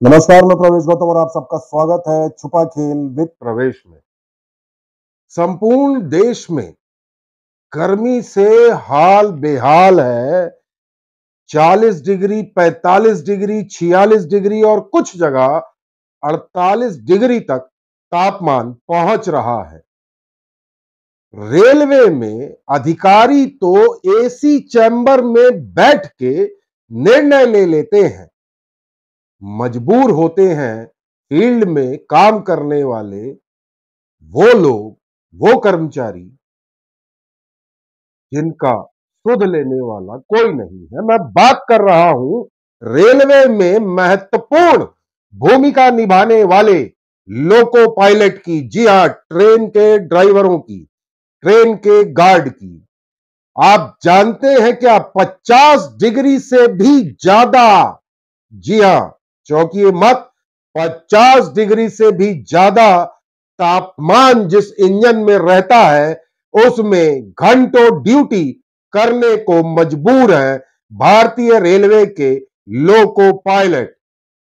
नमस्कार, मैं प्रवेश गौतम और आप सबका स्वागत है छुपा खेल विद प्रवेश में। संपूर्ण देश में गर्मी से हाल बेहाल है। 40 डिग्री, 45 डिग्री, 46 डिग्री और कुछ जगह 48 डिग्री तक तापमान पहुंच रहा है। रेलवे में अधिकारी तो एसी चैम्बर में बैठ के निर्णय ले लेते हैं, मजबूर होते हैं फील्ड में काम करने वाले वो लोग, वो कर्मचारी जिनका सुध लेने वाला कोई नहीं है। मैं बात कर रहा हूं रेलवे में महत्वपूर्ण भूमिका निभाने वाले लोको पायलट की। जी हां, ट्रेन के ड्राइवरों की, ट्रेन के गार्ड की। आप जानते हैं क्या 50 डिग्री से भी ज्यादा, जी हां, चौंकिए मत, 50 डिग्री से भी ज्यादा तापमान जिस इंजन में रहता है उसमें घंटों ड्यूटी करने को मजबूर है भारतीय रेलवे के लोको पायलट।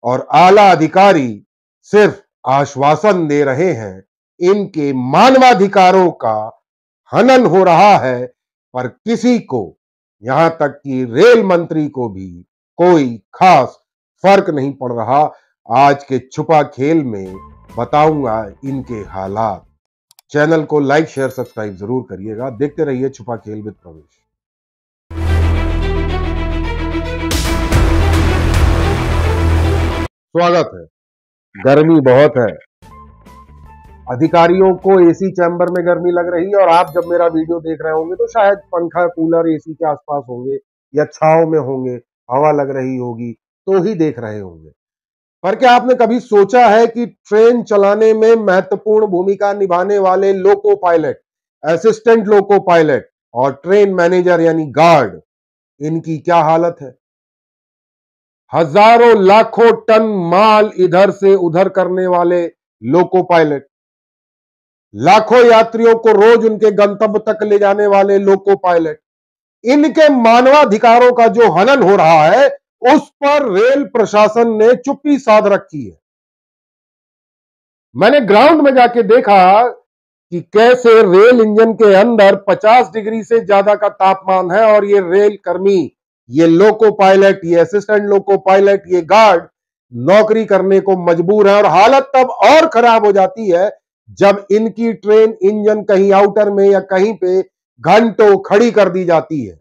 और आला अधिकारी सिर्फ आश्वासन दे रहे हैं, इनके मानवाधिकारों का हनन हो रहा है, पर किसी को, यहां तक कि रेल मंत्री को भी कोई खास फर्क नहीं पड़ रहा। आज के छुपा खेल में बताऊंगा इनके हालात। चैनल को लाइक, शेयर, सब्सक्राइब जरूर करिएगा। देखते रहिए छुपा खेल विद प्रवेश। स्वागत है। गर्मी बहुत है, अधिकारियों को एसी चैम्बर में गर्मी लग रही है और आप जब मेरा वीडियो देख रहे होंगे तो शायद पंखा, कूलर, एसी के आसपास होंगे या छांव में होंगे, हवा लग रही होगी तो ही देख रहे होंगे। पर क्या आपने कभी सोचा है कि ट्रेन चलाने में महत्वपूर्ण भूमिका निभाने वाले loco pilot, assistant loco pilot और ट्रेन मैनेजर यानी गार्ड, इनकी क्या हालत है? हजारों लाखों टन माल इधर से उधर करने वाले लोको पायलट, लाखों यात्रियों को रोज उनके गंतव्य तक ले जाने वाले लोको पायलट, इनके मानवाधिकारों का जो हनन हो रहा है उस पर रेल प्रशासन ने चुप्पी साध रखी है। मैंने ग्राउंड में जाके देखा कि कैसे रेल इंजन के अंदर 50 डिग्री से ज्यादा का तापमान है और ये रेल कर्मी, ये लोको पायलट, ये असिस्टेंट लोको पायलट, ये गार्ड नौकरी करने को मजबूर है। और हालत तब और खराब हो जाती है जब इनकी ट्रेन इंजन कहीं आउटर में या कहीं पे घंटों खड़ी कर दी जाती है।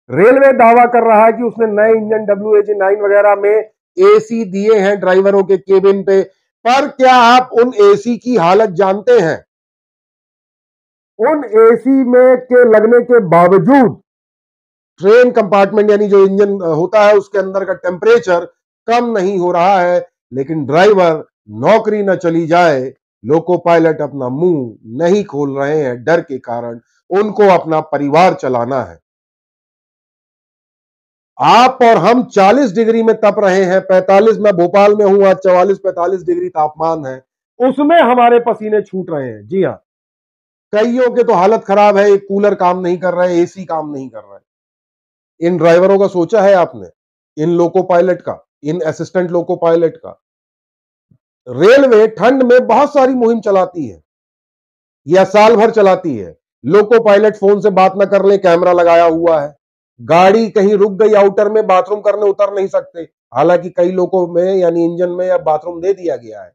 रेलवे दावा कर रहा है कि उसने नए इंजन WAG-9 वगैरह में एसी दिए हैं ड्राइवरों के केबिन पे, पर क्या आप उन एसी की हालत जानते हैं? उन एसी में के लगने के बावजूद ट्रेन कंपार्टमेंट यानी जो इंजन होता है उसके अंदर का टेम्परेचर कम नहीं हो रहा है, लेकिन ड्राइवर नौकरी न चली जाए, लोको पायलट अपना मुंह नहीं खोल रहे हैं डर के कारण। उनको अपना परिवार चलाना है। आप और हम 40 डिग्री में तप रहे हैं, 45, मैं भोपाल में हूं, आज 44-45 डिग्री तापमान है, उसमें हमारे पसीने छूट रहे हैं। जी हां, कईयों के तो हालत खराब है, एक कूलर काम नहीं कर रहा है, एसी काम नहीं कर रहा है। इन ड्राइवरों का सोचा है आपने? इन लोको पायलट का, इन असिस्टेंट लोको पायलट का? रेलवे ठंड में बहुत सारी मुहिम चलाती है या साल भर चलाती है। लोको पायलट फोन से बात ना कर ले, कैमरा लगाया हुआ है। गाड़ी कहीं रुक गई आउटर में, बाथरूम करने उतर नहीं सकते, हालांकि कई लोगों में यानी इंजन में या बाथरूम दे दिया गया है।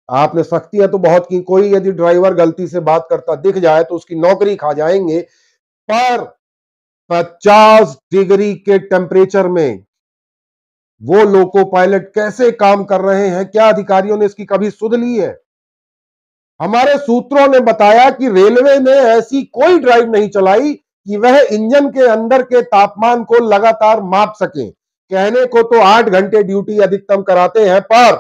आपने सख्तियां तो बहुत की, कोई यदि ड्राइवर गलती से बात करता दिख जाए तो उसकी नौकरी खा जाएंगे। पर 50 डिग्री के टेम्परेचर में वो लोको पायलट कैसे काम कर रहे हैं? क्या अधिकारियों ने इसकी कभी सुध ली है? हमारे सूत्रों ने बताया कि रेलवे ने ऐसी कोई ड्राइव नहीं चलाई कि वह इंजन के अंदर के तापमान को लगातार माप सके। कहने को तो 8 घंटे ड्यूटी अधिकतम कराते हैं, पर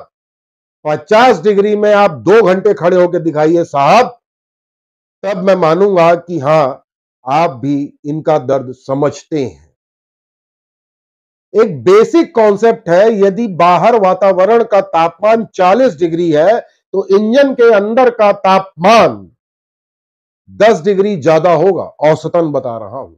50 डिग्री में आप 2 घंटे खड़े होकर दिखाइए साहब, तब मैं मानूंगा कि हां, आप भी इनका दर्द समझते हैं। एक बेसिक कॉन्सेप्ट है, यदि बाहर वातावरण का तापमान 40 डिग्री है तो इंजन के अंदर का तापमान 10 डिग्री ज्यादा होगा, औसतन बता रहा हूं।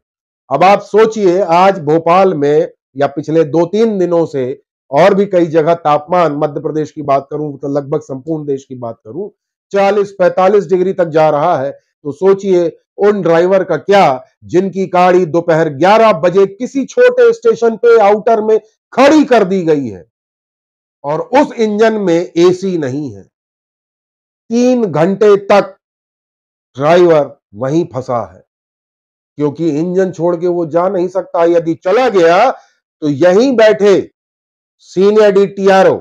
अब आप सोचिए, आज भोपाल में या पिछले 2-3 दिनों से और भी कई जगह तापमान, मध्य प्रदेश की बात करूं तो लगभग संपूर्ण देश की बात करूं 40-45 डिग्री तक जा रहा है। तो सोचिए उन ड्राइवर का क्या, जिनकी गाड़ी दोपहर 11 बजे किसी छोटे स्टेशन पे आउटर में खड़ी कर दी गई है और उस इंजन में एसी नहीं है। 3 घंटे तक ड्राइवर वहीं फंसा है, क्योंकि इंजन छोड़ के वो जा नहीं सकता। यदि चला गया तो यहीं बैठे सीनियर डीटीआरओ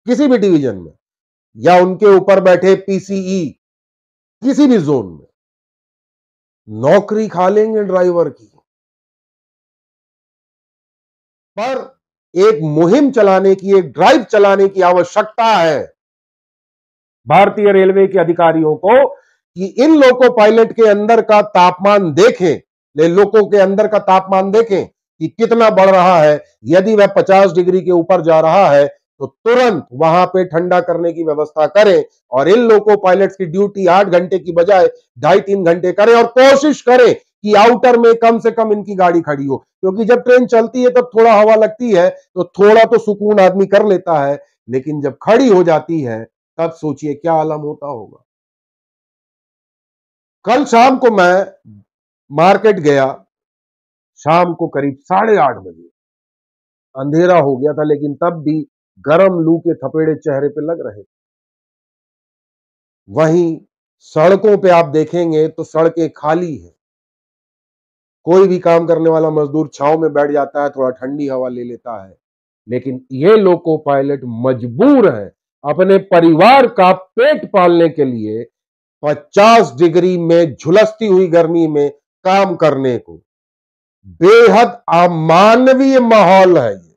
किसी भी डिवीजन में या उनके ऊपर बैठे पीसीई किसी भी जोन में नौकरी खा लेंगे ड्राइवर की। पर एक मुहिम चलाने की, एक ड्राइव चलाने की आवश्यकता है भारतीय रेलवे के अधिकारियों को कि इन लोको पायलट के अंदर का तापमान देखें, लोगों के अंदर का तापमान देखें कि कितना बढ़ रहा है। यदि वह 50 डिग्री के ऊपर जा रहा है तो तुरंत वहां पे ठंडा करने की व्यवस्था करें और इन लोको पायलट्स की ड्यूटी 8 घंटे की बजाय 2.5-3 घंटे करें और कोशिश करें कि आउटर में कम से कम इनकी गाड़ी खड़ी हो, क्योंकि जब ट्रेन चलती है तब थोड़ा हवा लगती है तो थोड़ा तो सुकून आदमी कर लेता है, लेकिन जब खड़ी हो जाती है तब सोचिए क्या आलम होता होगा। कल शाम को मैं मार्केट गया, शाम को करीब 8:30 बजे अंधेरा हो गया था, लेकिन तब भी गर्म लू के थपेड़े चेहरे पे लग रहे। वहीं सड़कों पे आप देखेंगे तो सड़कें खाली हैं। कोई भी काम करने वाला मजदूर छांव में बैठ जाता है, थोड़ा ठंडी हवा ले लेता है, लेकिन ये लोको पायलट मजबूर है अपने परिवार का पेट पालने के लिए 50 डिग्री में झुलसती हुई गर्मी में काम करने को। बेहद अमानवीय माहौल है ये,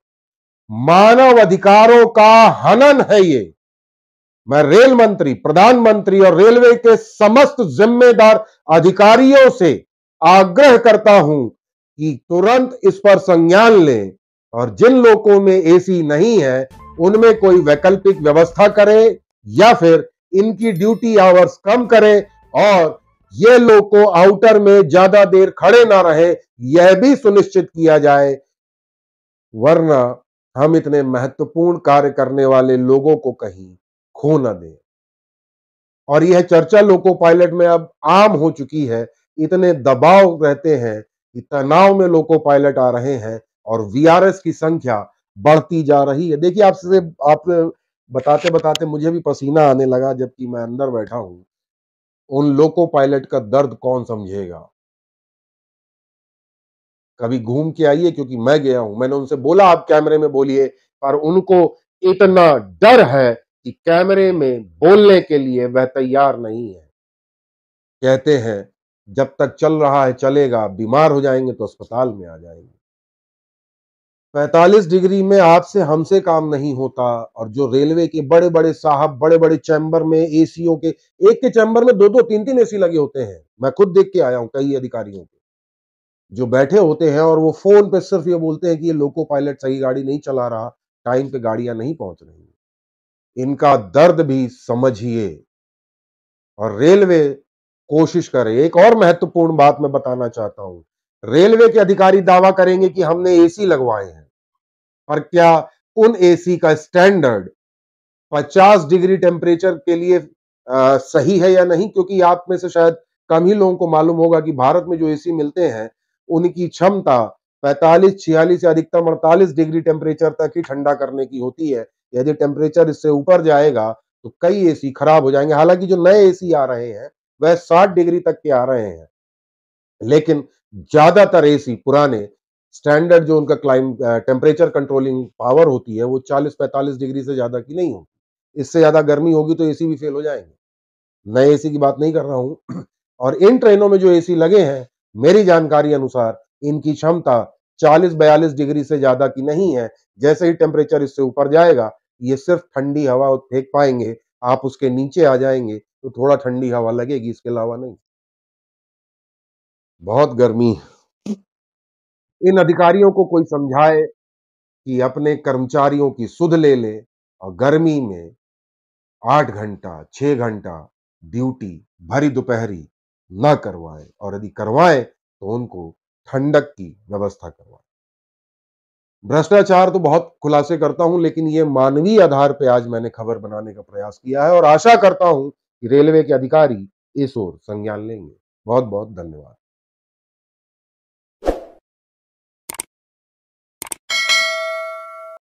मानव अधिकारों का हनन है ये। मैं रेल मंत्री, प्रधानमंत्री और रेलवे के समस्त जिम्मेदार अधिकारियों से आग्रह करता हूं कि तुरंत इस पर संज्ञान लें और जिन लोगों में एसी नहीं है उनमें कोई वैकल्पिक व्यवस्था करें या फिर इनकी ड्यूटी आवर्स कम करें और ये लोग को आउटर में ज्यादा देर खड़े ना रहे, यह भी सुनिश्चित किया जाए, वरना हम इतने महत्वपूर्ण कार्य करने वाले लोगों को कहीं खो न दें। और यह चर्चा लोको पायलट में अब आम हो चुकी है। इतने दबाव रहते हैं कि तनाव में लोको पायलट आ रहे हैं और वीआरएस की संख्या बढ़ती जा रही है। देखिए आप बताते बताते मुझे भी पसीना आने लगा, जबकि मैं अंदर बैठा हूं। उन लोको पायलट का दर्द कौन समझेगा। कभी घूम के आइए, क्योंकि मैं गया हूं। मैंने उनसे बोला आप कैमरे में बोलिए, पर उनको इतना डर है कि कैमरे में बोलने के लिए वह तैयार नहीं है। कहते हैं जब तक चल रहा है चलेगा, बीमार हो जाएंगे तो अस्पताल में आ जाएंगे। 45 डिग्री में आपसे हमसे काम नहीं होता। और जो रेलवे के बड़े बड़े साहब बड़े बड़े चैम्बर में एसीओ के, एक के चैम्बर में 2-2 3-3 एसी लगे होते हैं। मैं खुद देख के आया हूं कई अधिकारियों के जो बैठे होते हैं और वो फोन पे सिर्फ ये बोलते हैं कि ये लोको पायलट सही गाड़ी नहीं चला रहा, टाइम पे गाड़ियां नहीं पहुंच रही। इनका दर्द भी समझिए और रेलवे कोशिश करे। एक और महत्वपूर्ण बात मैं बताना चाहता हूं, रेलवे के अधिकारी दावा करेंगे कि हमने एसी लगवाए हैं, पर क्या उन एसी का स्टैंडर्ड 50 डिग्री टेम्परेचर के लिए सही है या नहीं? क्योंकि आप में से शायद कम ही लोगों को मालूम होगा कि भारत में जो एसी मिलते हैं उनकी क्षमता 45-46 या अधिकतम 48 डिग्री टेम्परेचर तक ही ठंडा करने की होती है। यदि टेम्परेचर इससे ऊपर जाएगा तो कई एसी खराब हो जाएंगे। हालांकि जो नए एसी आ रहे हैं वह 60 डिग्री तक के आ रहे हैं, लेकिन ज्यादातर एसी पुराने स्टैंडर्ड जो उनका टेम्परेचर कंट्रोलिंग पावर होती है वो 40-45 डिग्री से ज्यादा की नहीं होती। इससे ज्यादा गर्मी होगी तो एसी भी फेल हो जाएंगे। नए एसी की बात नहीं कर रहा हूं। और इन ट्रेनों में जो एसी लगे हैं, मेरी जानकारी अनुसार इनकी क्षमता 40-42 डिग्री से ज्यादा की नहीं है। जैसे ही टेम्परेचर इससे ऊपर जाएगा ये सिर्फ ठंडी हवा फेंक पाएंगे। आप उसके नीचे आ जाएंगे तो थोड़ा ठंडी हवा लगेगी, इसके अलावा नहीं। बहुत गर्मी है। इन अधिकारियों को कोई समझाए कि अपने कर्मचारियों की सुध ले ले और गर्मी में 8 घंटा 6 घंटा ड्यूटी भरी दोपहरी ना करवाए, और यदि करवाए तो उनको ठंडक की व्यवस्था करवाए। भ्रष्टाचार तो बहुत खुलासे करता हूं, लेकिन ये मानवीय आधार पे आज मैंने खबर बनाने का प्रयास किया है और आशा करता हूं कि रेलवे के अधिकारी इस ओर संज्ञान लेंगे। बहुत बहुत धन्यवाद।